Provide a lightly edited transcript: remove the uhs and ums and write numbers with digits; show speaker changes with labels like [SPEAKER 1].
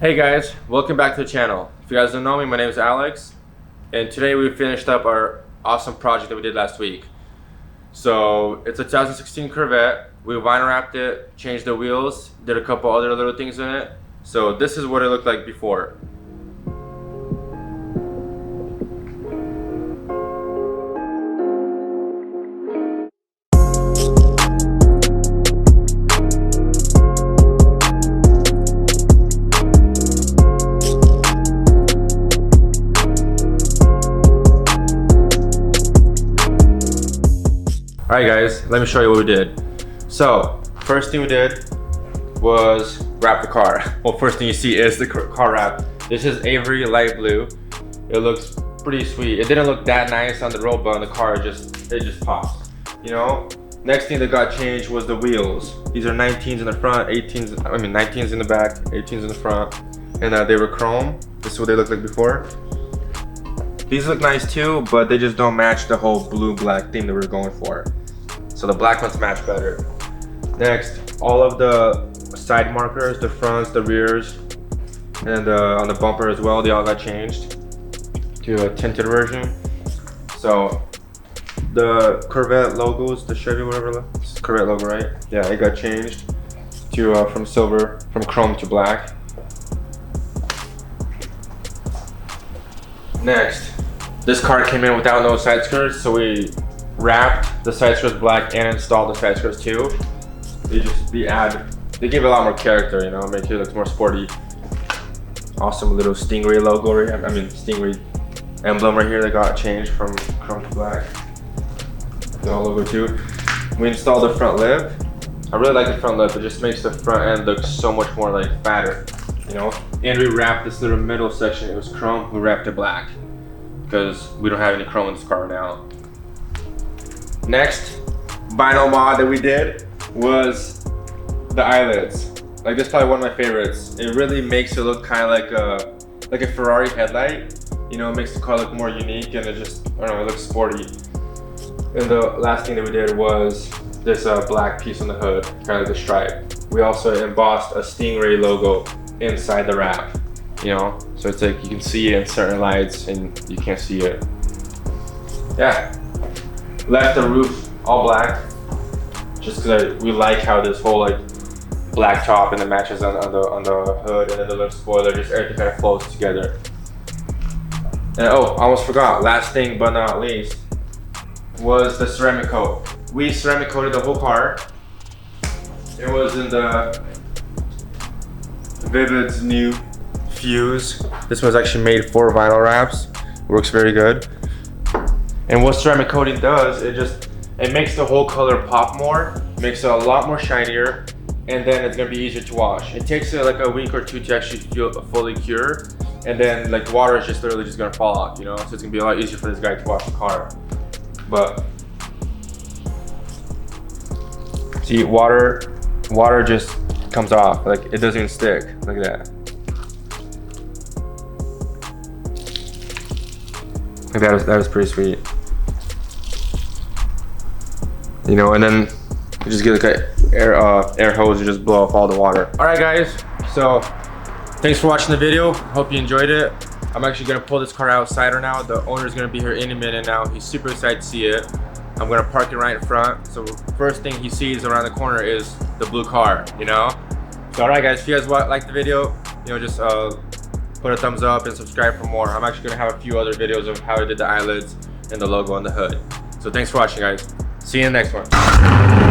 [SPEAKER 1] Hey guys, welcome back to the channel. If you guys don't know me, my name is Alex, and today we finished up our awesome project that we did last week. So it's a 2016 Corvette. We vinyl wrapped it, changed the wheels, did a couple other little things in it. So this is what it looked like before. Alright guys, let me show you what we did. So, first thing we did was wrap the car. Well, first thing you see is the car wrap. This is Avery light blue. It looks pretty sweet. It didn't look that nice on the road, but on the car it just pops. You know? Next thing that got changed was the wheels. These are 19s in the front, 19s in the back, 18s in the front. And they were chrome. This is what they looked like before. These look nice too, but they just don't match the whole blue-black theme that we were going for. So the black ones match better. Next, all of the side markers, the fronts, the rears, and on the bumper as well, they all got changed to a tinted version. So the Corvette logos, the Chevy whatever, it's Corvette logo, right? Yeah, it got changed to from chrome to black. Next, this car came in without no side skirts, so we wrapped the side skirts black and installed the side skirts too. They give it a lot more character, you know, make it look more sporty. Awesome little Stingray logo right here. Stingray emblem right here that got changed from chrome to black. The logo too. We installed the front lip. I really like the front lip. It just makes the front end look so much more like fatter, you know. And we wrapped this little middle section. It was chrome. We wrapped it black because we don't have any chrome in this car now. Next vinyl mod that we did was the eyelids. Like, this is probably one of my favorites. It really makes it look kind of like a Ferrari headlight. You know, it makes the car look more unique, and it just, I don't know, it looks sporty. And the last thing that we did was this black piece on the hood, kind of like the stripe. We also embossed a Stingray logo inside the wrap. You know, so it's like you can see it in certain lights and you can't see it. Yeah. Left the roof all black, just because we like how this whole like black top and the matches on the hood, and then the little spoiler, just everything kind of flows together. And oh, I almost forgot, last thing but not least was the ceramic coat. We ceramic coated the whole car. It was in the Vivid's new Fuse. This one's actually made for vinyl wraps. Works very good. And what ceramic coating does, it makes the whole color pop more, makes it a lot more shinier, and then it's gonna be easier to wash. It takes like a week or two to actually fully cure, and then like water is just literally just gonna fall off, you know? So it's gonna be a lot easier for this guy to wash the car. But see, water just comes off, like it doesn't even stick, like that. Like that was pretty sweet. You know, and then you just get like an air hose and just blow off all the water. All right guys, so thanks for watching the video. Hope you enjoyed it. I'm actually gonna pull this car outside right now. The owner's gonna be here any minute now. He's super excited to see it. I'm gonna park it right in front. So first thing he sees around the corner is the blue car, you know? So all right guys, if you guys like the video, you know, just put a thumbs up and subscribe for more. I'm actually gonna have a few other videos of how I did the eyelids and the logo on the hood. So thanks for watching guys. See you in the next one.